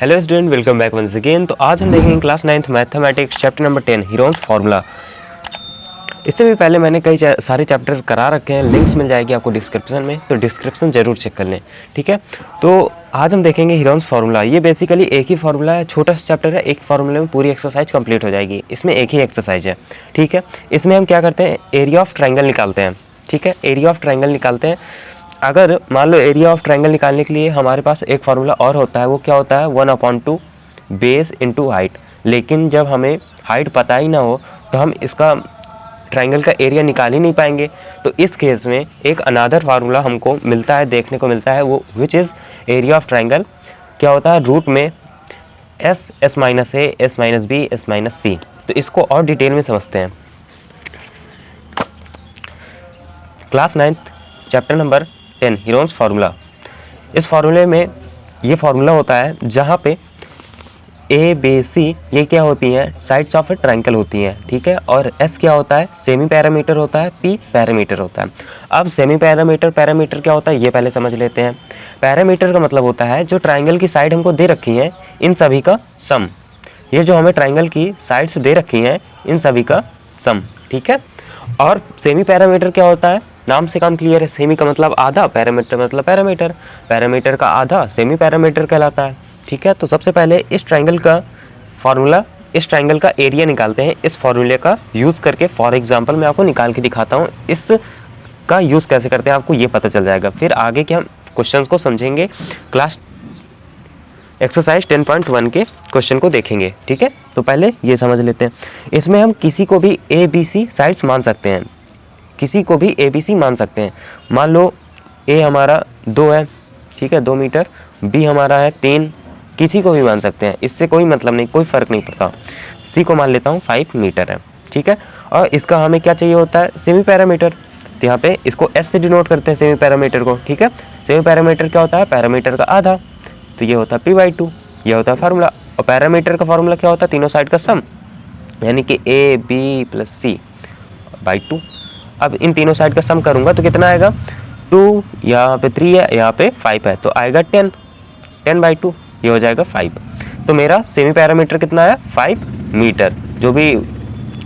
Hello student, welcome back once again. तो आज हम देखेंगे class 9th mathematics chapter number 10 Heron's formula. इससे भी पहले मैंने कई सारे चैप्टर करा रखे हैं, लिंक्स मिल जाएगी आपको डिस्क्रिप्शन में, तो डिस्क्रिप्शन जरूर चेक कर लें। ठीक है, तो आज हम देखेंगे हीरोन्स फार्मूला। ये बेसिकली एक ही फार्मूला है, छोटा सा चैप्टर है, एक फार्मूले में पूरी एक्सरसाइज कंप्लीट हो जाएगी। इसमें एक ही एक्सरसाइज है। ठीक है, इसमें हम क्या करते हैं, एरिया ऑफ ट्राइंगल निकालते हैं। ठीक है, एरिया ऑफ ट्राइंगल निकालते हैं। अगर मान लो एरिया ऑफ ट्राइंगल निकालने के लिए हमारे पास एक फार्मूला और होता है, वो क्या होता है, 1/2 बेस इंटू हाइट। लेकिन जब हमें हाइट पता ही ना हो तो हम इसका ट्राइंगल का एरिया निकाल ही नहीं पाएंगे। तो इस केस में एक अनादर फार्मूला हमको मिलता है, देखने को मिलता है, वो which is area of triangle. क्या होता है, रूट में S, S minus A, S minus B, S minus C. तो इसको और डिटेल में समझते हैं। Class 9th chapter number 10 Heron's formula. इस फार्मूले में ये फार्मूला होता है जहाँ पे ए बी सी ये क्या होती हैं, साइड्स ऑफ ए ट्रायंगल होती हैं। ठीक है, और एस क्या होता है, सेमी पैरामीटर होता है, पी पैरामीटर होता है। अब सेमी पैरामीटर पैरामीटर क्या होता है ये पहले समझ लेते हैं। पैरामीटर का मतलब होता है जो ट्राइंगल की साइड हमको दे रखी हैं इन सभी का सम। ये जो हमें ट्राइंगल की साइड्स दे रखी हैं इन सभी का सम। ठीक है, और सेमी पैरामीटर क्या होता है, नाम से काम क्लियर है। सेमी का मतलब आधा, पैरामीटर मतलब पैरामीटर, पैरामीटर का आधा सेमी पैरामीटर कहलाता है। ठीक है, तो सबसे पहले इस ट्राइंगल का फार्मूला, इस ट्राइंगल का एरिया निकालते हैं इस फार्मूले का यूज़ करके। फॉर एग्जांपल मैं आपको निकाल के दिखाता हूँ, इस का यूज़ कैसे करते हैं आपको ये पता चल जाएगा। फिर आगे के हम क्वेश्चन को समझेंगे, क्लास एक्सरसाइज 10.1 के क्वेश्चन को देखेंगे। ठीक है, तो पहले ये समझ लेते हैं। इसमें हम किसी को भी ए बी सी साइड्स मान सकते हैं, किसी को भी ए बी सी मान सकते हैं। मान लो ए हमारा 2 है, ठीक है, 2 मीटर, बी हमारा है 3, किसी को भी मान सकते हैं, इससे कोई मतलब नहीं, कोई फ़र्क नहीं पड़ता। सी को मान लेता हूँ 5 मीटर है। ठीक है, और इसका हमें क्या चाहिए होता है, सेमी पैरामीटर। तो यहाँ पे इसको एस से डिनोट करते हैं सेमी पैरामीटर को। ठीक है, सेमी पैरामीटर क्या होता है, पैरामीटर का आधा, तो ये होता है p/2, ये होता है फार्मूला। और पैरामीटर का फार्मूला क्या होता है, तीनों साइड का सम, यानी कि A B plus C by 2। अब इन तीनों साइड का सम करूँगा तो कितना आएगा, 2, यहाँ पे 3 है, यहाँ पे 5 है, तो आएगा 10, 10/2, ये हो जाएगा 5। तो मेरा सेमी पैरामीटर कितना है, 5 मीटर। जो भी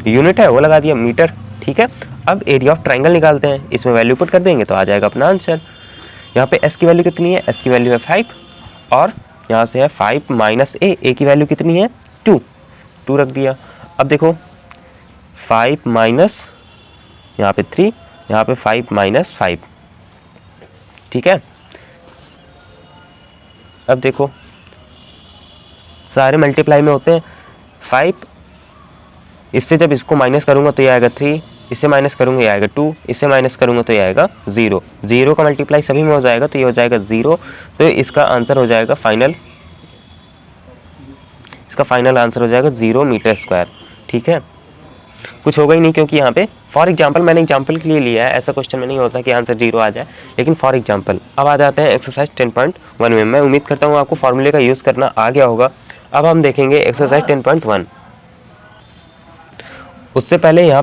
यूनिट है वो लगा दिया मीटर। ठीक है, अब एरिया ऑफ ट्राइंगल निकालते हैं, इसमें वैल्यू पुट कर देंगे तो आ जाएगा अपना आंसर। यहाँ पे एस की वैल्यू कितनी है, एस की वैल्यू है 5, और यहाँ से है 5 माइनस ए की वैल्यू कितनी है, 2 रख दिया। अब देखो 5 माइनस यहाँ पे 3, यहाँ पे 5 माइनस 5। ठीक है, अब देखो सारे मल्टीप्लाई में होते हैं। 5, इससे जब इसको माइनस करूँगा तो ये आएगा 3, इससे माइनस करूँगा ये आएगा 2, इससे माइनस करूँगा तो ये आएगा 0। 0 का मल्टीप्लाई सभी में हो जाएगा तो ये हो जाएगा 0। तो इसका आंसर हो जाएगा फाइनल, इसका फाइनल आंसर हो जाएगा 0 मीटर स्क्वायर। ठीक है, कुछ होगा ही नहीं, क्योंकि यहाँ पे फॉर एग्जांपल मैंने एग्जांपल के लिए लिया है, ऐसा क्वेश्चन में नहीं होता कि आंसर 0 आ जाए, लेकिन फॉर एग्जांपल। अब आ जाते हैं एक्सरसाइज 10.1 में। मैं उम्मीद करता हूँ आपको फार्मूले का यूज़ करना आ गया होगा। अब हम देखेंगे एक्सरसाइज 10.1। उससे पहले यहाँ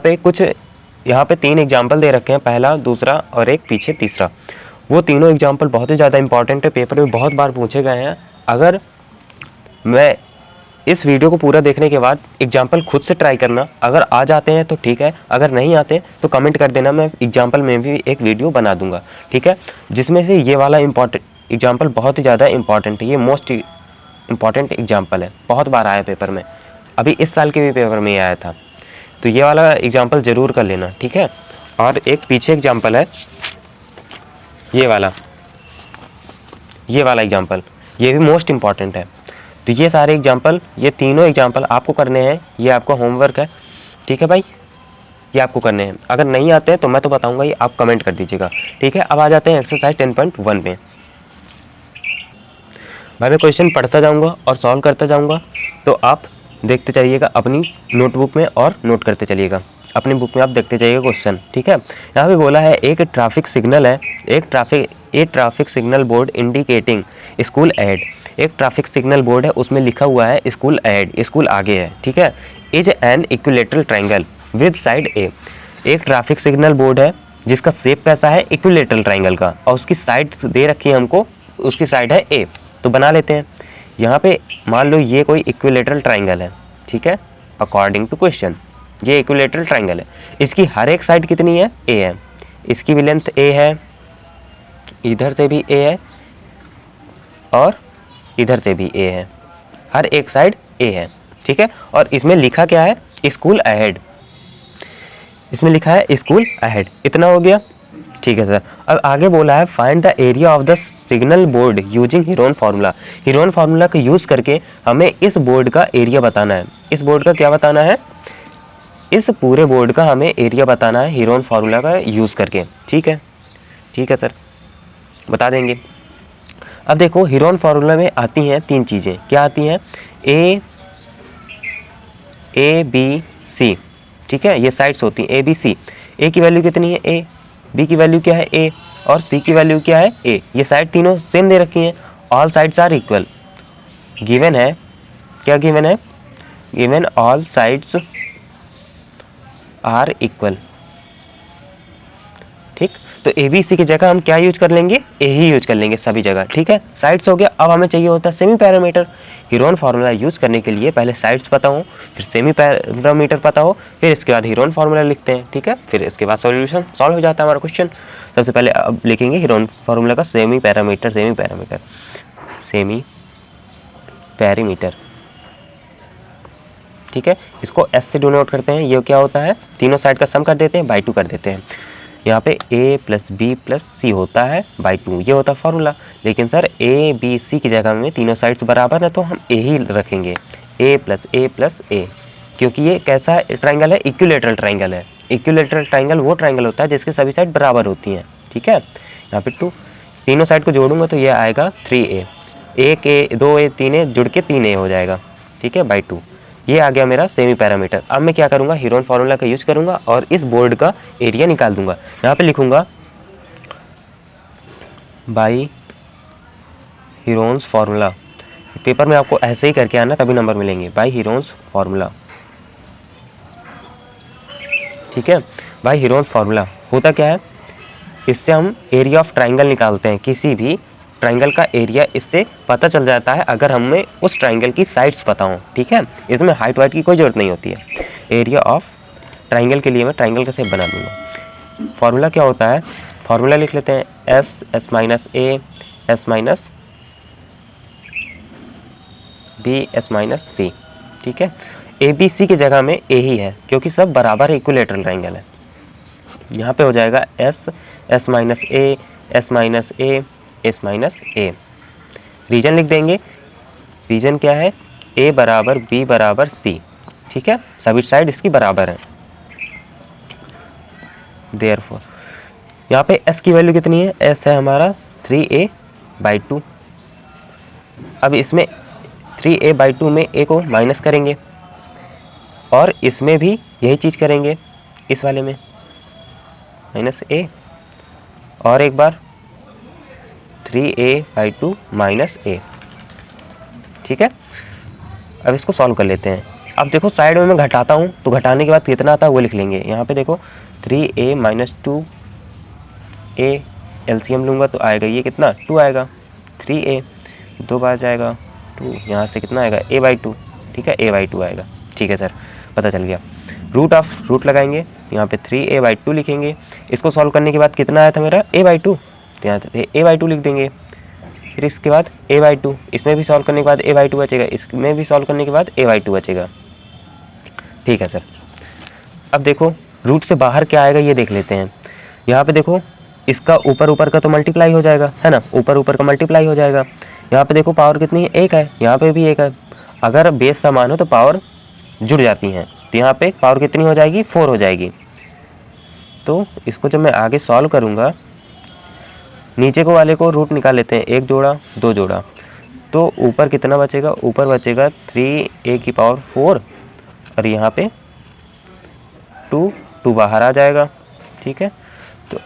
पे 3 एग्जाम्पल दे रखे हैं, पहला, दूसरा और एक पीछे तीसरा। वो तीनों एग्जाम्पल बहुत ही ज़्यादा इंपॉर्टेंट है, पेपर में बहुत बार पूछे गए हैं। अगर मैं इस वीडियो को पूरा देखने के बाद एग्जाम्पल खुद से ट्राई करना, अगर आ जाते हैं तो ठीक है, अगर नहीं आते तो कमेंट कर देना, मैं एग्जाम्पल में भी एक वीडियो बना दूंगा। ठीक है, जिसमें से ये वाला एग्जाम्पल बहुत ही ज़्यादा इंपॉर्टेंट है, ये मोस्ट इम्पॉर्टेंट एग्जाम्पल है, बहुत बार आया पेपर में, अभी इस साल के भी पेपर में आया था। तो ये वाला एग्जाम्पल ज़रूर कर लेना। ठीक है, और एक पीछे एग्जाम्पल है, ये वाला एग्जाम्पल, ये भी मोस्ट इम्पॉर्टेंट है। तो ये सारे एग्जाम्पल, ये तीनों एग्जाम्पल आपको करने हैं, ये आपका होमवर्क है। ठीक है भाई, ये आपको करने हैं। अगर नहीं आते हैं तो मैं तो बताऊंगा, ये आप कमेंट कर दीजिएगा। ठीक है, अब आ जाते हैं एक्सरसाइज 10.1 में। भाई मैं क्वेश्चन पढ़ता जाऊंगा और सॉल्व करता जाऊंगा, तो आप देखते चलिएगा अपनी नोटबुक में और नोट करते चलिएगा। अपनी बुक में आप देखते जाइएगा क्वेश्चन। ठीक है, यहाँ पे बोला है एक ट्रैफिक सिग्नल है, एक traffic signal board indicating school ahead. एक ट्रैफिक सिग्नल बोर्ड है, उसमें लिखा हुआ है स्कूल एड, स्कूल आगे है। ठीक है, is an equilateral triangle with side A. एक ट्रैफिक सिग्नल बोर्ड है जिसका शेप कैसा है, इक्विलेटरल ट्राइंगल का, और उसकी साइड दे रखी है हमको, उसकी साइड है ए। तो बना लेते हैं, यहाँ पे मान लो ये कोई इक्विलेटरल ट्राइंगल है, ठीक है, अकॉर्डिंग टू क्वेश्चन ये इक्विलेटरल ट्राइंगल है, इसकी हर एक साइड कितनी है, ए है, इसकी भी लेंथ ए है, इधर से भी ए है और इधर से भी ए है, हर एक साइड ए है, ठीक है। और इसमें लिखा क्या है, स्कूल अहेड, इसमें लिखा है स्कूल अहेड, इतना हो गया, ठीक है सर। अब आगे बोला है find the area of the signal board using Heron formula. Heron formula का यूज़ करके हमें इस बोर्ड का एरिया बताना है। इस बोर्ड का क्या बताना है, इस पूरे बोर्ड का हमें एरिया बताना है हीरोन फार्मूला का यूज़ करके, ठीक है, ठीक है सर, बता देंगे। अब देखो हीरोन फार्मूला में आती हैं 3 चीज़ें, क्या आती हैं, ए बी सी, ठीक है, ये साइड्स होती हैं ए बी सी। ए की वैल्यू कितनी है ए, बी की वैल्यू क्या है ए, और सी की वैल्यू क्या है ए। ये साइड तीनों सेम दे रखी हैं, all sides are equal, given है, क्या गिवन है, given all sides are equal, ठीक। तो ए बी सी की जगह हम क्या यूज कर लेंगे, ए ही यूज कर लेंगे सभी जगह, ठीक है। साइड्स हो गया, अब हमें चाहिए होता है semi parameter. Heron formula use करने के लिए पहले साइड्स पता हो, फिर सेमी पैरामीटर पता हो, फिर इसके बाद हीरोन फार्मूला लिखते हैं, ठीक है, फिर इसके बाद सॉल्यूशन सॉल्व हो जाता है हमारा क्वेश्चन। सबसे पहले अब लिखेंगे हीरोन फार्मूला का सेमी पैरामीटर, ठीक है, इसको एस से डिनोट करते हैं। ये क्या होता है, तीनों साइड का सम कर देते हैं, बाई 2 कर देते हैं। यहाँ पे a + b + c होता है बाई 2, ये होता है फार्मूला। लेकिन सर a b c की जगह में तीनों साइड्स बराबर है तो हम a ही रखेंगे, a + a, क्योंकि ये कैसा है ट्राइंगल है, इक्विलेटरल ट्राइंगल है। इक्विलेटरल ट्राइंगल वो ट्राइंगल होता है जिसके सभी साइड बराबर होती हैं, ठीक है। यहाँ पे 2, तीनों साइड को जोड़ूंगा तो ये आएगा 3a, 1a 2a 3a जुड़ के 3a हो जाएगा, ठीक है, बाई 2। ये आ गया मेरा सेमी पैरामीटर। अब मैं क्या करूँगा, हीरोन फार्मूला का यूज़ करूँगा और इस बोर्ड का एरिया निकाल दूंगा। यहाँ पे लिखूँगा बाई हीरोन्स फार्मूला, पेपर में आपको ऐसे ही करके आना तभी नंबर मिलेंगे, बाई हीरोन्स फार्मूला, ठीक है। बाई हीरोन्स फार्मूला होता क्या है, इससे हम एरिया ऑफ ट्राइंगल निकालते हैं, किसी भी ट्राइंगल का एरिया इससे पता चल जाता है अगर हमें उस ट्राइंगल की साइड्स पता हो, ठीक है। इसमें हाइट वाइट की कोई ज़रूरत नहीं होती है। एरिया ऑफ ट्राइंगल के लिए मैं ट्राइंगल का शेप बना दूंगा। फार्मूला क्या होता है, फार्मूला लिख लेते हैं s - a s - b s - c, ठीक है। ए बी सी की जगह में ए ही है क्योंकि सब बराबर इक्विलेटरल ट्राइंगल है। यहाँ पे हो जाएगा s - a s - a। Reason लिख देंगे, रीजन क्या है, a = b = c, ठीक है, सभी साइड इसकी बराबर है। देयरफॉर यहाँ पे s की वैल्यू कितनी है, s है हमारा 3a/2। अब इसमें 3a/2 में a को माइनस करेंगे और इसमें भी यही चीज़ करेंगे, इस वाले में -a और एक बार 3a/2 -a, ठीक है। अब इसको सॉल्व कर लेते हैं। अब देखो साइड में मैं घटाता हूँ तो घटाने के बाद कितना आता है वो लिख लेंगे। यहाँ पे देखो 3a - 2a एलसीएम लूँगा तो आएगा ये कितना 2 आएगा, 3a 2 बार जाएगा 2, यहाँ से कितना आएगा a/2, ठीक है, a/2 आएगा, ठीक है सर, पता चल गया। रूट लगाएंगे, यहाँ पे 3a/2 लिखेंगे। इसको सॉल्व करने के बाद कितना आया था मेरा a/2, तो यहाँ पे a/2 लिख देंगे। फिर इसके बाद a/2, इसमें भी सॉल्व करने के बाद a/2 बचेगा, इसमें भी सॉल्व करने के बाद a/2 बचेगा, ठीक है सर। अब देखो रूट से बाहर क्या आएगा ये देख लेते हैं। यहाँ पे देखो इसका ऊपर का तो मल्टीप्लाई हो जाएगा, है ना, ऊपर का मल्टीप्लाई हो जाएगा। यहाँ पे देखो पावर कितनी है, 1 है, यहाँ पे भी 1 है। अगर बेस समान हो तो पावर जुड़ जाती हैं, तो यहाँ पे पावर कितनी हो जाएगी, 4 हो जाएगी। तो इसको जब मैं आगे सॉल्व करूँगा, नीचे को वाले को रूट निकाल लेते हैं, 1 जोड़ा 2 जोड़ा, तो ऊपर कितना बचेगा, ऊपर बचेगा 3a⁴ और यहाँ पे 2 बाहर आ जाएगा, ठीक है। तो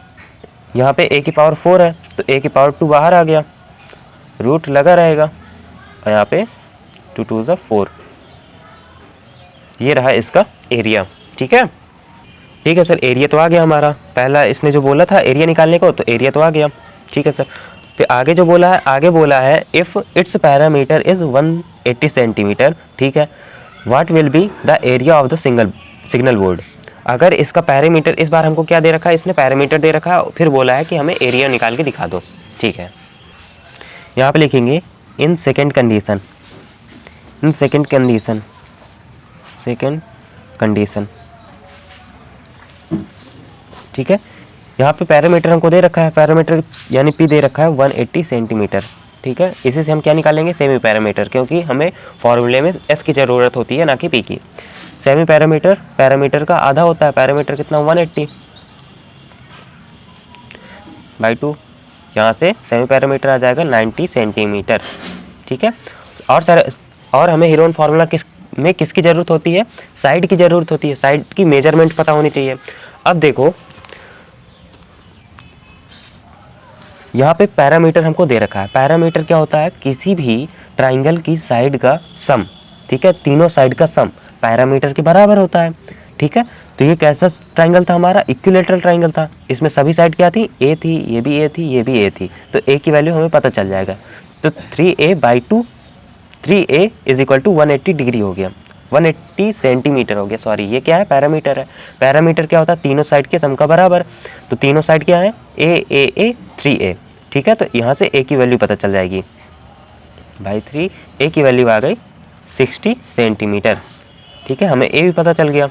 यहाँ पे a⁴ है तो a⁴ बाहर आ गया, रूट लगा रहेगा और यहाँ पे 2 2 = 4, ये रहा इसका एरिया, ठीक है। ठीक है सर, एरिया तो आ गया हमारा, पहला इसने जो बोला था एरिया निकालने को, तो एरिया तो आ गया, ठीक है सर। फिर आगे जो बोला है, आगे बोला है if it's parameter is 180 centimetre, ठीक है, what will be the area of the signal board. अगर इसका पैरामीटर, इस बार हमको क्या दे रखा है, इसने पैरामीटर दे रखा है, फिर बोला है कि हमें एरिया निकाल के दिखा दो, ठीक है। यहाँ पे लिखेंगे in second condition, in second condition, second condition, ठीक है। यहाँ पे पैरामीटर हमको दे रखा है, पैरामीटर यानी पी दे रखा है 180 सेंटीमीटर, ठीक है। इसी से हम क्या निकालेंगे, सेमी पैरामीटर, क्योंकि हमें फॉर्मूले में एस की ज़रूरत होती है ना कि पी की। सेमी पैरामीटर, पैरामीटर का आधा होता है, पैरामीटर कितना 180 बाई 2, यहाँ से सेमी पैरामीटर आ जाएगा 90 सेंटीमीटर, ठीक है। और हमें हीरोन फार्मूला किसकी ज़रूरत होती है, साइड की ज़रूरत होती है, साइड की मेजरमेंट पता होनी चाहिए। अब देखो यहाँ पे पैरामीटर हमको दे रखा है, पैरामीटर क्या होता है, किसी भी ट्राइंगल की साइड का सम, ठीक है, तीनों साइड का सम पैरामीटर के बराबर होता है, ठीक है। तो ये कैसा ट्राइंगल था हमारा, इक्विलेटरल ट्राइंगल था, इसमें सभी साइड क्या थी, ए थी, ये भी ए थी, ये भी ए थी, तो ए की वैल्यू हमें पता चल जाएगा। तो 3a/2, 3a is equal to 180 degree हो गया, 180 सेंटीमीटर हो गया, सॉरी ये क्या है, पैरामीटर है। पैरामीटर क्या होता है, तीनों साइड के सम का बराबर, तो तीनों साइड क्या है, a 3a, ठीक है। तो यहाँ से a की वैल्यू पता चल जाएगी बाई 3, a की वैल्यू आ गई 60 सेंटीमीटर, ठीक है। हमें a भी पता चल गया।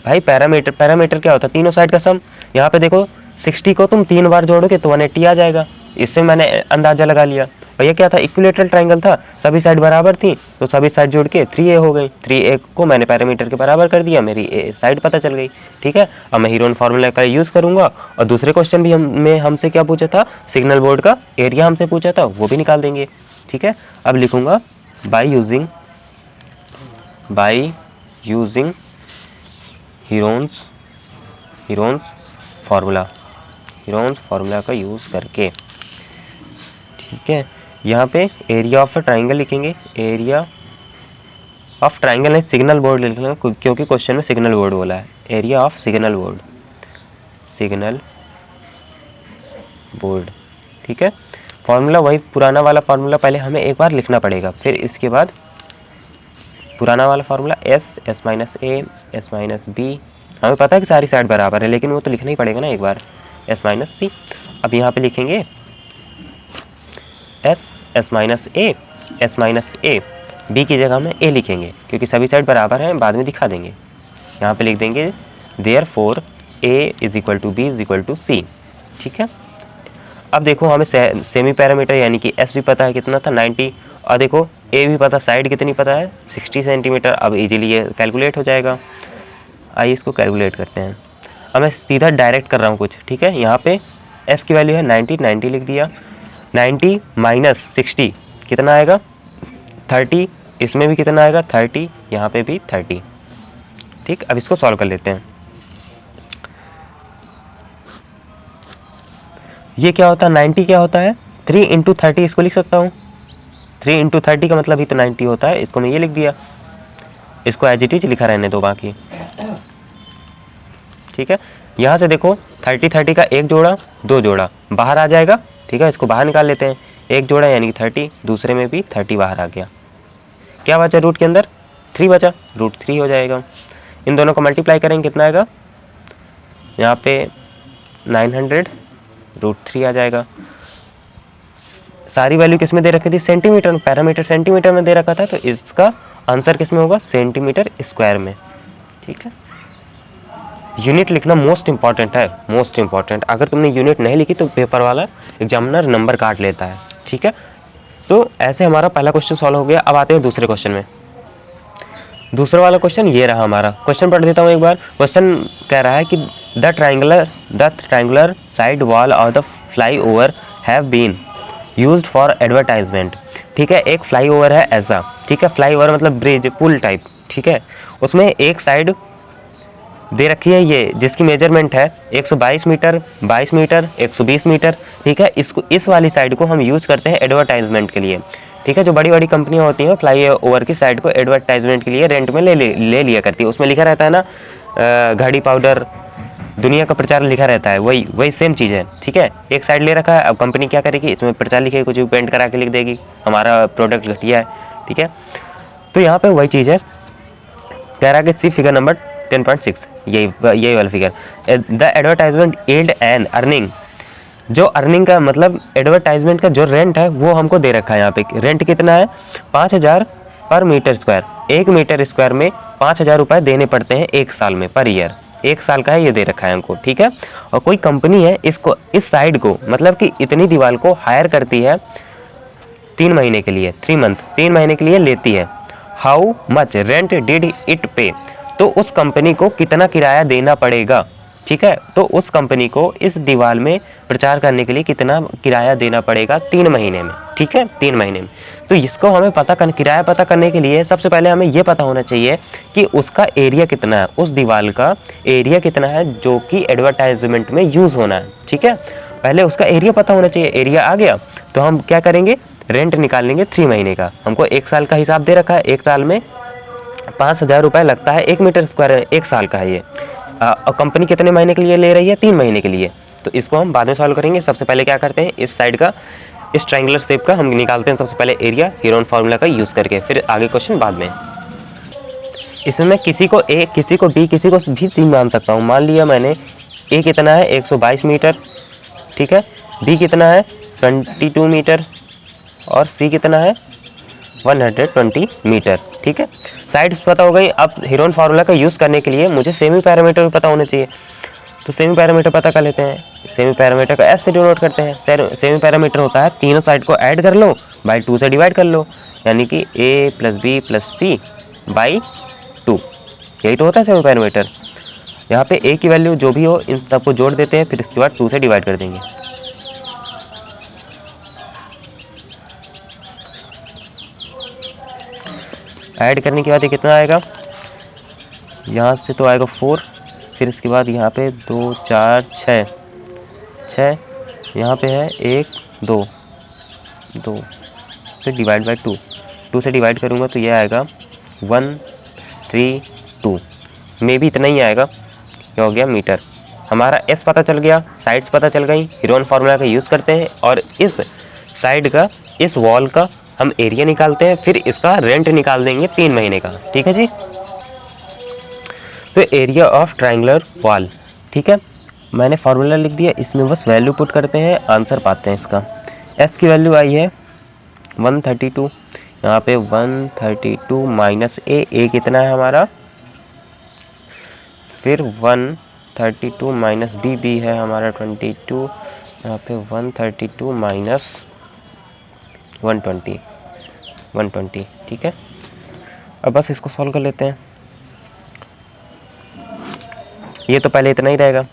भाई पैरामीटर क्या होता है, तीनों साइड का सम। यहाँ पे देखो 60 को तुम 3 बार जोड़ोगे तो 180 आ जाएगा, इससे मैंने अंदाज़ा लगा लिया। भैया क्या था, इक्विलेटरल ट्राइंगल था, सभी साइड बराबर थी, तो सभी साइड जोड़ के 3a हो गई, 3a को मैंने पैरामीटर के बराबर कर दिया, मेरी a साइड पता चल गई, ठीक है। अब मैं हीरोन फार्मूला का यूज़ करूँगा, और दूसरे क्वेश्चन भी हमसे क्या पूछा था, सिग्नल बोर्ड का एरिया हमसे पूछा था, वो भी निकाल देंगे, ठीक है। अब लिखूँगा बाई यूजिंग हीरोन्स फार्मूला का यूज़ करके, ठीक है। यहाँ पे एरिया ऑफ ट्राइंगल लिखेंगे, एरिया ऑफ ट्राइंगल नहीं, सिग्नल बोर्ड लिख लें, क्योंकि क्वेश्चन में सिग्नल बोर्ड बोला है। एरिया ऑफ सिग्नल बोर्ड, ठीक है। फार्मूला वही पुराना वाला फार्मूला पहले हमें एक बार लिखना पड़ेगा, फिर इसके बाद पुराना वाला formula s minus a, s minus b, हमें पता है कि सारी साइड बराबर है, लेकिन वो तो लिखना ही पड़ेगा ना एक बार, s माइनस c। अब यहाँ पे लिखेंगे s माइनस a, b की जगह में a लिखेंगे, क्योंकि सभी साइड बराबर हैं, बाद में दिखा देंगे। यहाँ पे लिख देंगे therefore a is equal to b is equal to c, ठीक है। अब देखो हमें सेमी पैरामीटर यानी कि s भी पता है कितना था 90, और देखो a भी पता, साइड कितनी पता है 60 सेंटीमीटर। अब इजीली ये कैलकुलेट हो जाएगा, आइए इसको कैलकुलेट करते हैं। अब मैं सीधा डायरेक्ट कर रहा हूँ कुछ, ठीक है। यहाँ पे s की वैल्यू है 90 लिख दिया, 90 माइनस 60 कितना आएगा 30, इसमें भी कितना आएगा 30, यहाँ पे भी 30, ठीक। अब इसको सॉल्व कर लेते हैं। ये क्या होता है, 90 क्या होता है, 3 इंटू 30 इसको लिख सकता हूँ, 3 इंटू 30 का मतलब ही तो 90 होता है, इसको मैं ये लिख दिया, इसको एज इट इज लिखा रहने दो बाकी, ठीक है। यहाँ से देखो 30 का एक जोड़ा, दो जोड़ा बाहर आ जाएगा, ठीक है। इसको बाहर निकाल लेते हैं, एक जोड़ा यानी कि 30, दूसरे में भी 30 बाहर आ गया, क्या बचा रूट के अंदर 3 बचा, √3 हो जाएगा। इन दोनों को मल्टीप्लाई करेंगे कितना आएगा, यहाँ पे 900, √3 आ जाएगा। सारी वैल्यू किस में दे रखी थी, सेंटीमीटर, पैरामीटर सेंटीमीटर में दे रखा था, तो इसका आंसर किस में होगा, सेंटीमीटर स्क्वायर में, ठीक है। यूनिट लिखना मोस्ट इंपॉर्टेंट है, मोस्ट इंपॉर्टेंट। अगर तुमने यूनिट नहीं लिखी तो पेपर वाला एग्जामिनर नंबर काट लेता है, ठीक है। तो ऐसे हमारा पहला क्वेश्चन सॉल्व हो गया। अब आते हैं दूसरे क्वेश्चन में। दूसरा वाला क्वेश्चन ये रहा हमारा, क्वेश्चन पढ़ देता हूँ एक बार। क्वेश्चन कह रहा है कि the triangular side wall of the flyover have been used for advertisement, ठीक है। एक फ्लाई ओवर है ऐसा, ठीक है, फ्लाई ओवर मतलब ब्रिज, पुल टाइप, ठीक है। उसमें एक साइड दे रखी है ये, जिसकी मेजरमेंट है 122 मीटर, 22 मीटर, 120 मीटर, ठीक है। इस वाली साइड को हम यूज़ करते हैं एडवर्टाइजमेंट के लिए, ठीक है। जो बड़ी बड़ी कंपनियां होती हैं फ्लाई ओवर की साइड को एडवर्टाइजमेंट के लिए रेंट में ले लिया करती है। उसमें लिखा रहता है ना, घड़ी पाउडर दुनिया का प्रचार लिखा रहता है, वही वही सेम चीज़ है, ठीक है। एक साइड ले रखा है, अब कंपनी क्या करेगी, इसमें प्रचार लिखेगी, कुछ भी पेंट करा के लिख देगी हमारा प्रोडक्ट घटिया है, ठीक है। तो यहाँ पे वही चीज़ है, कह रहा है कि सी फिगर नंबर 10.6, यही वाला figure. The advertisement yield and earning, जो अर्निंग का मतलब एडवर्टाइजमेंट का जो रेंट है वो हमको दे रखा है। यहाँ पे रेंट कितना है, 5,000 पर मीटर स्क्वायर। 1 मीटर स्क्वायर में 5,000 रुपये देने पड़ते हैं 1 साल में, पर ईयर। 1 साल का है, ये दे रखा है हमको, ठीक है। और कोई कंपनी है इसको, इस साइड को मतलब कि इतनी दीवार को हायर करती है 3 महीने के लिए, 3 मंथ, 3 महीने के लिए लेती है। How much rent did it पे, तो उस कंपनी को कितना किराया देना पड़ेगा, ठीक है। तो उस कंपनी को इस दीवार में प्रचार करने के लिए कितना किराया देना पड़ेगा 3 महीने में, ठीक है, 3 महीने में। तो इसको हमें किराया पता करने के लिए सबसे पहले हमें ये पता होना चाहिए कि उसका एरिया कितना है, उस दीवार का एरिया कितना है जो कि एडवर्टाइजमेंट में यूज़ होना है, ठीक है। पहले उसका एरिया पता होना चाहिए। एरिया आ गया तो हम क्या करेंगे, रेंट निकाल लेंगे 3 महीने का। हमको 1 साल का हिसाब दे रखा है, 1 साल में 5,000 रुपये लगता है 1 मीटर स्क्वायर, 1 साल का है ये। और कंपनी कितने महीने के लिए ले रही है, 3 महीने के लिए। तो इसको हम बाद में सॉल्व करेंगे। सबसे पहले क्या करते हैं, इस साइड का, इस ट्रायंगुलर शेप का हम निकालते हैं सबसे पहले एरिया, हीरोन फार्मूला का यूज़ करके, फिर आगे क्वेश्चन बाद में। इसमें किसी को ए, किसी को बी, किसी को भी सी मान सकता हूँ। मान लिया मैंने ए कितना है 122 मीटर, ठीक है, बी कितना है 22 मीटर और सी कितना है 120 मीटर, ठीक है। साइड्स पता हो गई। अब हीरोन फार्मूला का यूज़ करने के लिए मुझे सेमी पैरामीटर भी पता होने चाहिए, तो सेमी पैरामीटर पता कर लेते हैं। सेमी पैरामीटर को एस से डिनोट करते हैं। सेमी पैरामीटर होता है तीनों साइड को ऐड कर लो, बाई 2 से डिवाइड कर लो, यानी कि a + b + c बाई 2, यही तो होता है सेमी पैरामीटर। यहाँ पे a की वैल्यू जो भी हो इन सबको जोड़ देते हैं, फिर इसके बाद 2 से डिवाइड कर देंगे। ऐड करने के बाद ये कितना आएगा, यहाँ से तो आएगा 4, फिर इसके बाद यहाँ पे 2 4 6, यहाँ पे है 1 2 फिर डिवाइड बाई 2 से डिवाइड करूँगा तो ये आएगा 1 3 2 में भी इतना ही आएगा। ये हो गया मीटर। हमारा एस पता चल गया, साइड्स पता चल गई। हीरोन फार्मूला का यूज़ करते हैं और इस साइड का, इस वॉल का हम एरिया निकालते हैं, फिर इसका रेंट निकाल देंगे 3 महीने का, ठीक है जी। तो एरिया ऑफ ट्रायंगुलर वॉल, ठीक है, मैंने फार्मूला लिख दिया, इसमें बस वैल्यू पुट करते हैं, आंसर पाते हैं इसका। एस की वैल्यू आई है 132, यहाँ पे 132 माइनस ए कितना है हमारा, फिर 132 माइनस बी है हमारा 22, यहाँ पे 132 माइनस 120, ठीक है। अब बस इसको सॉल्व कर लेते हैं। ये तो पहले इतना ही रहेगा,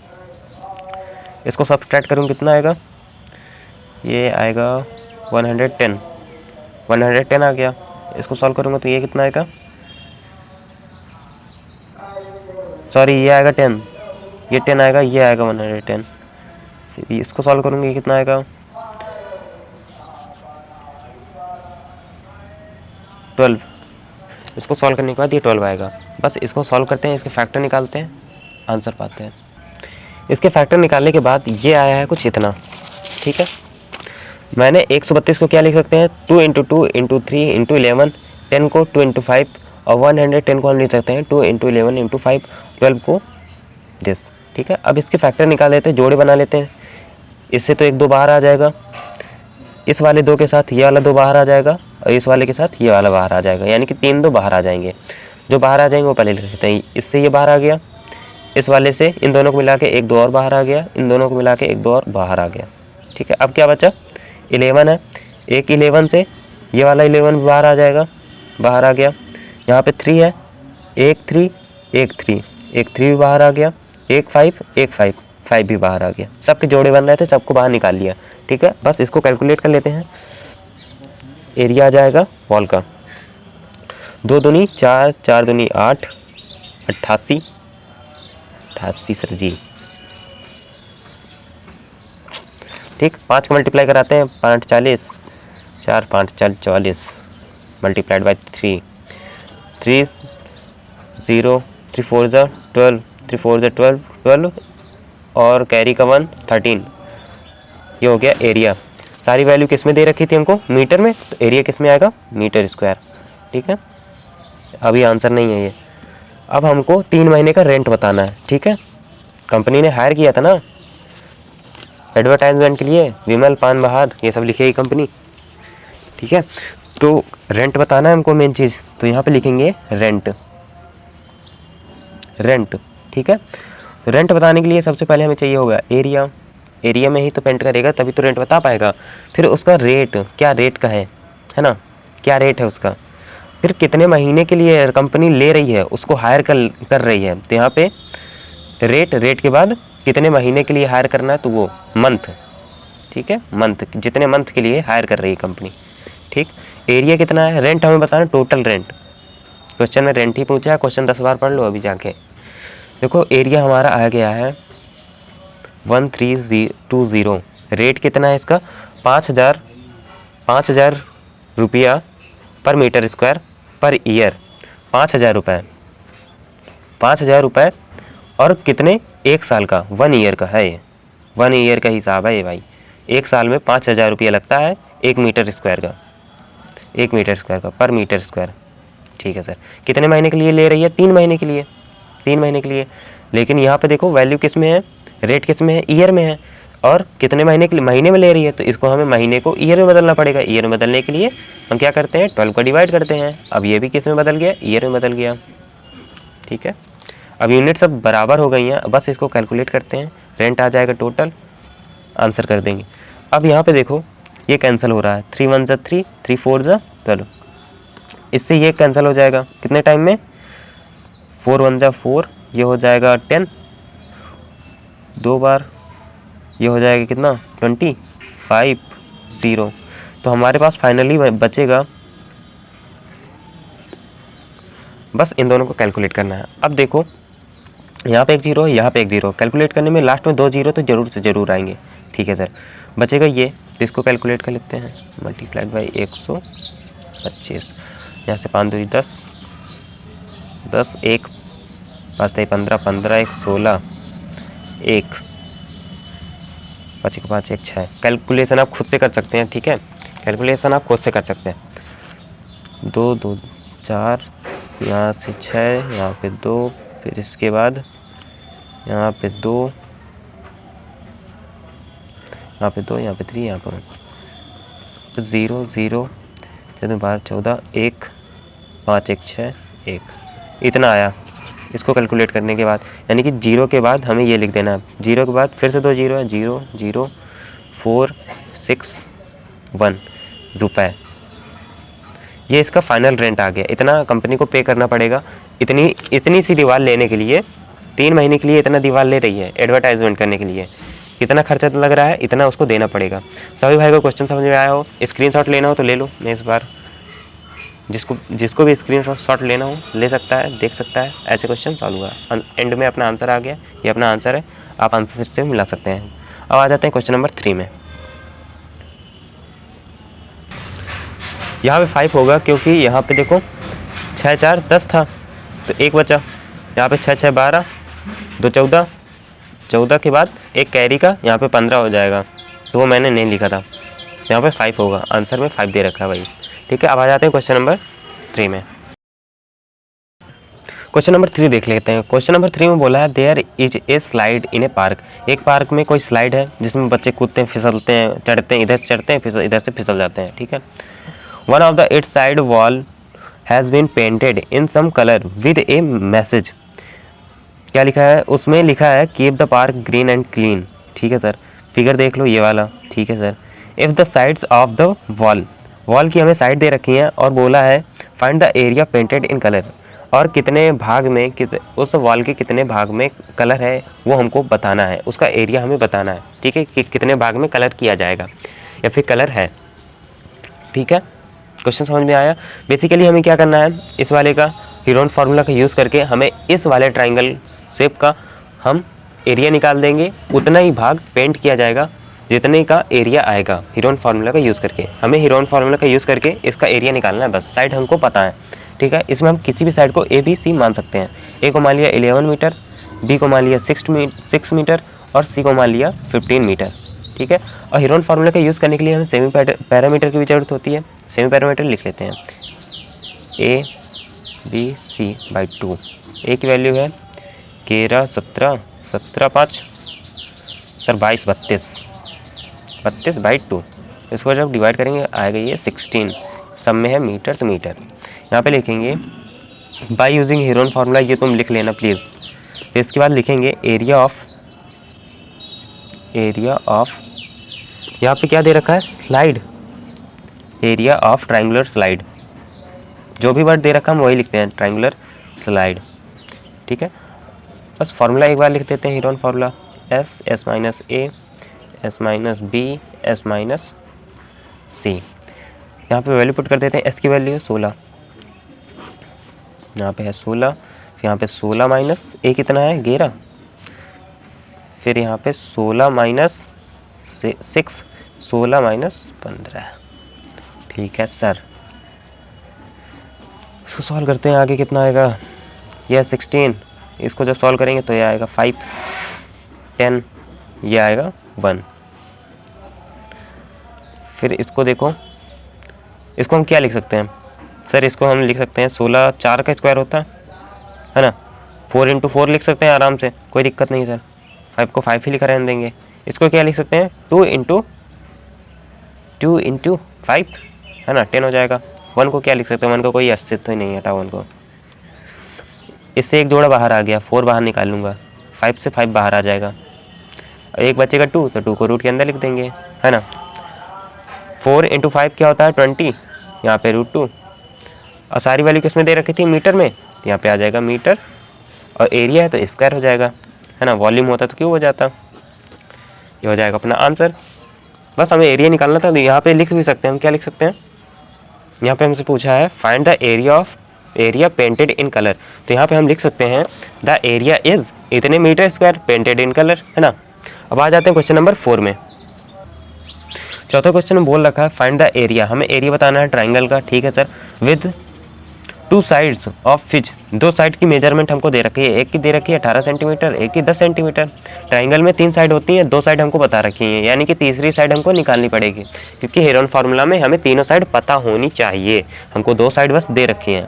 इसको सब्ट्रैक्ट करूँ कितना आएगा, ये आएगा 110 आ गया। इसको सॉल्व करूँगा तो ये कितना आएगा, सॉरी ये आएगा 10, ये 10 आएगा, ये आएगा 110। फिर इसको सॉल्व करूँगा ये कितना आएगा 12। इसको सॉल्व करने के बाद ये 12 आएगा। बस इसको सॉल्व करते हैं, इसके फैक्टर निकालते हैं, आंसर पाते हैं। इसके फैक्टर निकालने के बाद ये आया है कुछ इतना, ठीक है। मैंने 132 को क्या लिख सकते हैं, 2 × 2 × 3 × 11, 10 को 2 × 5 और 110 को हम लिख सकते हैं 2 × 11 × 5, 12 को दिस, ठीक है। अब इसके फैक्टर निकाल लेते हैं, जोड़े बना लेते हैं। इससे तो 1 2 बाहर आ जाएगा, इस वाले 2 के साथ ये वाला 2 बाहर आ जाएगा और इस वाले के साथ ये वाला बाहर आ जाएगा, यानी कि 3 2 बाहर आ जाएंगे। जो बाहर आ जाएंगे वो पहले लिख लेते हैं। इससे ये बाहर आ गया, इस वाले से इन दोनों को मिला के 1 2 और बाहर आ गया, इन दोनों को मिला के 1 2 और बाहर आ गया, ठीक है। अब क्या बचा, 11 है, एक 11 से ये वाला 11 भी बाहर आ जाएगा, बाहर आ गया। यहाँ पे 3 है, 1 3 1 3, एक 3 भी बाहर आ गया, 1 5 1 5, 5 भी बाहर आ गया। सबके जोड़े बन रहे थे, सबको बाहर निकाल लिया, ठीक है। बस इसको कैलकुलेट कर लेते हैं। एरिया आ जाएगा वॉल का 2 दूनी 4, 4 दूनी 8, 88 सर जी, ठीक। 5 का मल्टीप्लाई कराते हैं, 5 40, 4 5 40 मल्टीप्लाइड बाई 3 3 0 3 4 12, 3 4 12 12 और कैरी का 1 13। ये हो गया एरिया। सारी वैल्यू किस में दे रखी थी हमको, मीटर में, तो एरिया किस में आएगा, मीटर स्क्वायर। ठीक है, अभी आंसर नहीं है ये। अब हमको 3 महीने का रेंट बताना है। ठीक है, कंपनी ने हायर किया था ना एडवर्टाइजमेंट के लिए, विमल पान बहार, ये सब लिखेगी कंपनी। ठीक है, तो रेंट बताना है हमको मेन चीज़, तो यहाँ पे लिखेंगे रेंट, रेंट। ठीक है, तो रेंट बताने के लिए सबसे पहले हमें चाहिए होगा एरिया। एरिया में ही तो पेंट करेगा तभी तो रेंट बता पाएगा। फिर उसका रेट, क्या रेट का है ना, क्या रेट है उसका। फिर कितने महीने के लिए कंपनी ले रही है, उसको हायर कर रही है, तो यहाँ पे रेट, रेट के बाद कितने महीने के लिए हायर करना है, तो वो मंथ। ठीक है, मंथ, जितने मंथ के लिए हायर कर रही है कंपनी। ठीक, एरिया कितना है, रेंट हमें बताना टोटल रेंट। क्वेश्चन में रेंट ही पूछा है, क्वेश्चन 10 बार पढ़ लो अभी जाके। देखो एरिया हमारा आ गया है 1320। रेट कितना है इसका, 5000 रुपया पर मीटर स्क्वायर पर ईयर, 5000 रुपये, 5000 रुपये। और कितने, 1 साल का, 1 ईयर का है ये, 1 ईयर का हिसाब है ये भाई। 1 साल में 5000 रुपया लगता है 1 मीटर स्क्वायर का, 1 मीटर स्क्वायर का पर मीटर स्क्वायर। ठीक है सर, कितने महीने के लिए ले रही है, 3 महीने के लिए, 3 महीने के लिए। लेकिन यहाँ पे देखो वैल्यू किस में है, रेट किस में है, ईयर में है। और कितने महीने के लिए, महीने में ले रही है, तो इसको हमें महीने को ईयर में बदलना पड़ेगा। ईयर में बदलने के लिए हम क्या करते हैं, 12 को डिवाइड करते हैं। अब ये भी किस में बदल गया, ईयर में बदल गया। ठीक है, अब यूनिट सब बराबर हो गई हैं, बस इसको कैलकुलेट करते हैं। रेंट आ जाएगा टोटल, आंसर कर देंगे। अब यहाँ पे देखो ये कैंसिल हो रहा है, 3 1 3, 3 4 12, इससे ये कैंसिल हो जाएगा कितने टाइम में, 4 1 4, ये हो जाएगा 10, 2 बार ये हो जाएगा कितना, 25 0। तो हमारे पास फाइनली बचेगा, बस इन दोनों को कैलकुलेट करना है। अब देखो यहाँ पे 1 0 है, यहाँ पे 1 0, कैलकुलेट करने में लास्ट में 2 0 तो ज़रूर से ज़रूर आएंगे। ठीक है सर, बचेगा ये, तो इसको कैलकुलेट कर लेते हैं, मल्टीप्लाइड बाई 125, यहाँ से 5 2 10, 10 1 5 3 15, 15 1 16, 1 5 5 1 6। कैलकुलेशन आप खुद से कर सकते हैं। ठीक है, कैलकुलेशन आप खुद से कर सकते हैं। 2 2 4, यहाँ से 6, यहाँ पे 2, फिर इसके बाद यहाँ पे 2, यहाँ पे 2, यहाँ पे 3, यहाँ पे 0 0, 12 14, 1 5 1 6 1, इतना आया। इसको कैलकुलेट करने के बाद, यानी कि 0 के बाद हमें ये लिख देना है, 0 के बाद फिर से 2 0 है, 0 0 4 6 1 रुपये। ये इसका फाइनल रेंट आ गया, इतना कंपनी को पे करना पड़ेगा। इतनी सी दीवार लेने के लिए, 3 महीने के लिए इतना दीवार ले रही है एडवर्टाइजमेंट करने के लिए, कितना खर्चा लग रहा है, इतना उसको देना पड़ेगा। सभी भाई को क्वेश्चन समझ में आया हो, स्क्रीनशॉट लेना हो तो ले लो, मैं इस बार जिसको भी स्क्रीनशॉट लेना हो ले सकता है, देख सकता है, ऐसे क्वेश्चन सॉल्व हुआ। एंड में अपना आंसर आ गया, ये अपना आंसर है, आप आंसर से मिला सकते हैं। अब आ जाते हैं क्वेश्चन नंबर 3 में। यहाँ पे 5 होगा क्योंकि यहाँ पे देखो 6 4 10 था, तो 1 बचा। यहाँ पे 6 6 12, 2 14, 14 के बाद एक कैरी का, यहाँ पे 15 हो जाएगा, तो वो मैंने नहीं लिखा था। यहाँ पे 5 होगा, आंसर में 5 दे रखा है भाई। ठीक है, अब आ जाते हैं क्वेश्चन नंबर 3 में। क्वेश्चन नंबर 3 देख लेते हैं। क्वेश्चन नंबर 3 में बोला है there is a slide in a park. एक पार्क में कोई स्लाइड है जिसमें बच्चे कूदते हैं, फिसलते हैं, चढ़ते हैं, इधर से चढ़ते हैं, फिर इधर से फिसल जाते हैं। ठीक है, one of the it side wall has been painted in some colour with a message. क्या लिखा है उसमें, लिखा है keep the park green and clean. ठीक है सर, फिगर देख लो ये वाला। ठीक है sir, if the sides of the wall की हमें साइड दे रखी है और बोला है find the area painted in colour, और कितने भाग में, उस वॉल के कितने भाग में कलर है वो हमको बताना है, उसका एरिया हमें बताना है। ठीक है, कि कितने भाग में कलर किया जाएगा या फिर कलर है। ठीक है, क्वेश्चन समझ में आया। बेसिकली हमें क्या करना है, इस वाले का हीरोन फार्मूला का यूज़ करके हमें इस वाले ट्राइंगल शेप का हम एरिया निकाल देंगे, उतना ही भाग पेंट किया जाएगा जितने का एरिया आएगा। हीरोन फार्मूला का यूज़ करके हमें हीरोन फार्मूला का यूज़ करके इसका एरिया निकालना है, बस साइड हमको पता है। ठीक है, इसमें हम किसी भी साइड को ए बी सी मान सकते हैं। ए को मान लिया 11 मीटर, बी को मान लिया 6 मीटर और सी को मान लिया 15 मीटर, ठीक है। और हेरोन फार्मूला का यूज़ करने के लिए हमें सेमी पैरामीटर की भी ज़रूरत होती है। सेमी पैरामीटर लिख लेते हैं, ए बी सी बाई 2। ए की वैल्यू है 11 17 17 5 सर 22 32 बाई 2। इसको जब डिवाइड करेंगे आएगा ये 16, सब में है मीटर तो मीटर। यहाँ पे लिखेंगे बाय यूजिंग हेरोन फार्मूला, ये तुम लिख लेना प्लीज़। फिर इसके बाद लिखेंगे एरिया ऑफ यहाँ पे क्या दे रखा है, slide, area of triangular slide. जो भी वर्ड दे रखा है हम वही लिखते हैं, ट्राइंगुलर स्लाइड, ठीक है। बस फार्मूला एक बार लिख देते हैं, Heron formula S minus A S minus B S minus C. यहाँ पे वैल्यू पुट कर देते हैं, एस की वैल्यू है 16, यहाँ पे है 16, फिर यहाँ पे 16 माइनस ए कितना है 11, फिर यहाँ पे 16 माइनस 6 16 माइनस 15, ठीक है सर। इसको सॉल्व करते हैं, आगे कितना आएगा, यह 16, इसको जब सॉल्व करेंगे तो यह आएगा 5 10, यह आएगा 1। फिर इसको देखो, इसको हम क्या लिख सकते हैं सर, इसको हम लिख सकते हैं 16 4 का स्क्वायर होता है ना, 4 इंटू 4 लिख सकते हैं आराम से, कोई दिक्कत नहीं सर। 5 को 5 ही लिखा रहने देंगे। इसको क्या लिख सकते हैं 2 इंटू 5 है ना, 10 हो जाएगा। 1 को क्या लिख सकते हैं, 1 का कोई अस्तित्व ही नहीं है, हटाओ 1 को। इससे एक जोड़ा बाहर आ गया, 4 बाहर निकाल लूँगा, 5 से 5 बाहर आ जाएगा, एक बचेगा 2, तो 2 को रूट के अंदर लिख देंगे, है ना। 4 इंटू 5 क्या होता है 20, यहाँ पे √2, और सारी वैल्यू किसमें दे रखी थी, मीटर में, यहाँ पे आ जाएगा मीटर, और एरिया है तो स्क्वायर हो जाएगा, है ना। वॉल्यूम होता तो क्यों हो जाता, ये हो जाएगा अपना आंसर। बस हमें एरिया निकालना था, तो यहाँ पे लिख भी सकते हैं हम, क्या लिख सकते हैं, यहाँ पे हमसे पूछा है find the area painted in colour, तो यहाँ पे हम लिख सकते हैं द एरिया इज इतने metre square painted in colour, है ना। अब आ जाते हैं क्वेश्चन नंबर 4 में। चौथा क्वेश्चन में बोल रखा है फाइंड द एरिया, हमें एरिया बताना है ट्राइंगल का, ठीक है sir. With 2 sides of which, 2 side की मेजरमेंट हमको दे रखी है, एक की दे रखी है 18 सेंटीमीटर, एक की 10 सेंटीमीटर। ट्राइंगल में 3 साइड होती हैं, 2 साइड हमको बता रखी हैं, यानी कि तीसरी साइड हमको निकालनी पड़ेगी, क्योंकि हेरोन फार्मूला में हमें तीनों साइड पता होनी चाहिए, हमको 2 साइड बस दे रखी हैं।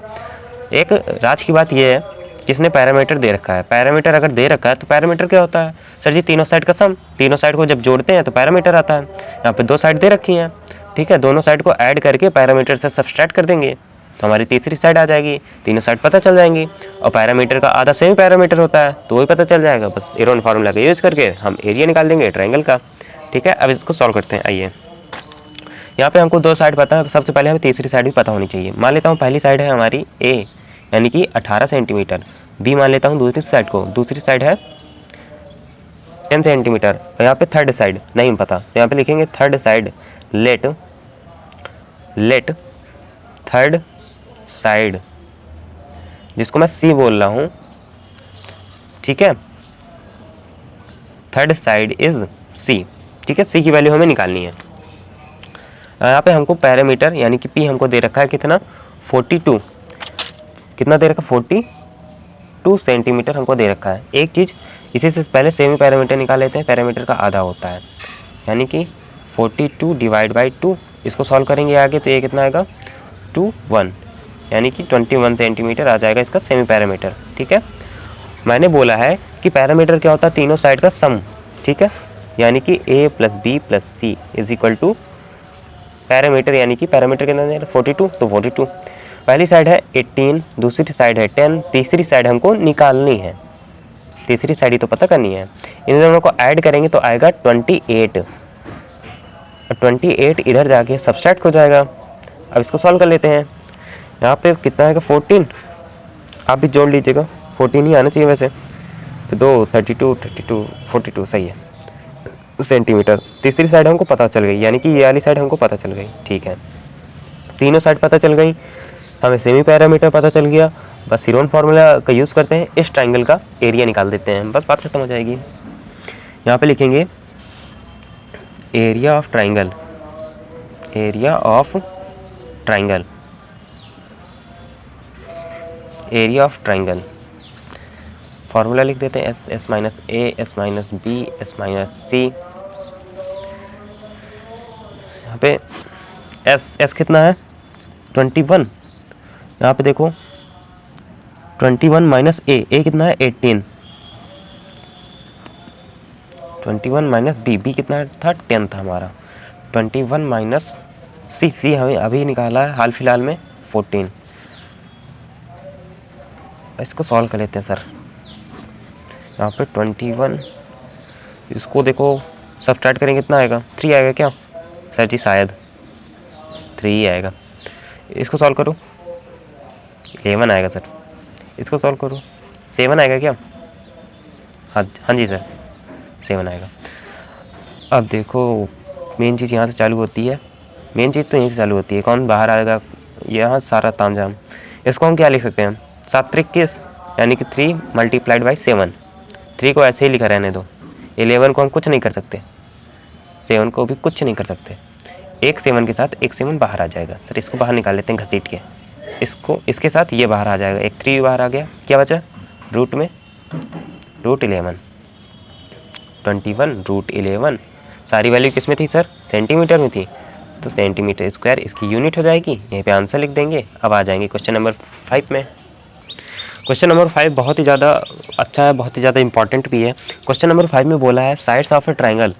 एक राज की बात यह है कि इसने पैरामीटर दे रखा है, पैरामीटर अगर दे रखा है तो पैरामीटर क्या होता है सर जी, तीनों साइड का सम, तीनों साइड को जब जोड़ते हैं तो पैरामीटर आता है। यहाँ पे 2 साइड दे रखी हैं, ठीक है, दोनों साइड को ऐड करके पैरामीटर से सब्सट्रैक्ट कर देंगे तो हमारी तीसरी साइड आ जाएगी, तीनों साइड पता चल जाएंगी, और पैरामीटर का आधा सेमी पैरामीटर होता है तो वही पता चल जाएगा। बस हेरोन फार्मूला का यूज़ करके हम एरिया निकाल देंगे ट्राइंगल का, ठीक है। अब इसको सॉल्व करते हैं, आइए। यहाँ पे हमको 2 साइड पता है, सबसे पहले हमें तीसरी साइड भी पता होनी चाहिए। मान लेता हूँ पहली साइड है हमारी ए यानी कि 18 सेंटीमीटर, बी मान लेता हूँ दूसरी साइड को, दूसरी साइड है 10 सेंटीमीटर, और यहाँ पे थर्ड साइड नहीं पता, तो यहाँ पे लिखेंगे third side, let third side, जिसको मैं सी बोल रहा हूँ, ठीक है, थर्ड साइड इज सी, ठीक है। सी की वैल्यू हमें निकालनी है। यहाँ पे हमको पैरामीटर यानी कि पी हमको दे रखा है कितना 42, कितना दे रखा 42 सेंटीमीटर हमको दे रखा है। एक चीज़ इसी से पहले सेमी पैरामीटर निकाल लेते हैं, पैरामीटर का आधा होता है, यानी कि 42 डिवाइड बाई 2, इसको सॉल्व करेंगे आगे तो ये कितना आएगा 21, यानी कि 21 सेंटीमीटर आ जाएगा इसका सेमी पैरामीटर, ठीक है। मैंने बोला है कि पैरामीटर क्या होता है, तीनों साइड का सम, ठीक है, यानी कि a plus B plus C is equal to perimeter, यानी कि पैरामीटर कितना है 42, तो 42 पहली साइड है 18, दूसरी साइड है 10, तीसरी साइड हमको निकालनी है, तीसरी साइड ही तो पता करनी है। इन दोनों को ऐड करेंगे तो आएगा 28, और 28 इधर जाके सब्सट्रैक्ट हो जाएगा। अब इसको सॉल्व कर लेते हैं। यहाँ पे कितना आएगा 14, आप भी जोड़ लीजिएगा, 14 ही आना चाहिए वैसे, तो 2 32 42 सही है सेंटीमीटर। तीसरी साइड हमको पता चल गई, यानी कि ये वाली साइड हमको पता चल गई, ठीक है। तीनों साइड पता चल गई, हमें सेमी पैरामीटर पता चल गया। बस हेरोन फार्मूला का यूज़ करते हैं, इस ट्राइंगल का एरिया निकाल देते हैं, बस बात खत्म हो जाएगी। यहाँ पे लिखेंगे area of triangle, area of triangle, area of triangle formula लिख देते हैं S, S minus A, S minus B, S minus C. यहाँ पे एस कितना है 21, यहाँ पे देखो 21 माइनस ए कितना है 18, 21 माइनस बी कितना था 10 था हमारा, 21 माइनस सी हमें अभी निकाला है हाल फिलहाल में 14। इसको सॉल्व कर लेते हैं सर। यहाँ पे 21, इसको देखो सब्ट्रैक्ट करेंगे कितना आएगा 3 आएगा क्या सर जी, शायद 3 ही आएगा। इसको सॉल्व करो 11 आएगा सर। इसको सॉल्व करो 7 आएगा क्या, हाँ जी सर 7 आएगा। अब देखो मेन चीज़ यहाँ से चालू होती है, मेन चीज़ तो यहीं से चालू होती है, कौन बाहर आएगा यहाँ सारा तामझाम। इसको हम क्या लिख सकते हैं 7 त्रिक किस, यानी कि 3 मल्टीप्लाइड बाई 7, 3 को ऐसे ही लिखा रहने दो, 11 को हम कुछ नहीं कर सकते, 7 को भी कुछ नहीं कर सकते, एक 7 के साथ एक 7 बाहर आ जाएगा सर। इसको बाहर निकाल लेते हैं घसीट के, इसको इसके साथ ये बाहर आ जाएगा, एक 3 भी बाहर आ गया, क्या बचा रूट में √11, 21 √11। सारी वैल्यू किस में थी सर सेंटीमीटर में थी, तो सेंटीमीटर स्क्वायर इसकी यूनिट हो जाएगी। यहीं पे आंसर लिख देंगे। अब आ जाएंगे क्वेश्चन नंबर 5 में। क्वेश्चन नंबर 5 बहुत ही ज़्यादा अच्छा है, बहुत ही ज़्यादा इंपॉर्टेंट भी है। क्वेश्चन नंबर 5 में बोला है sides of A triangle,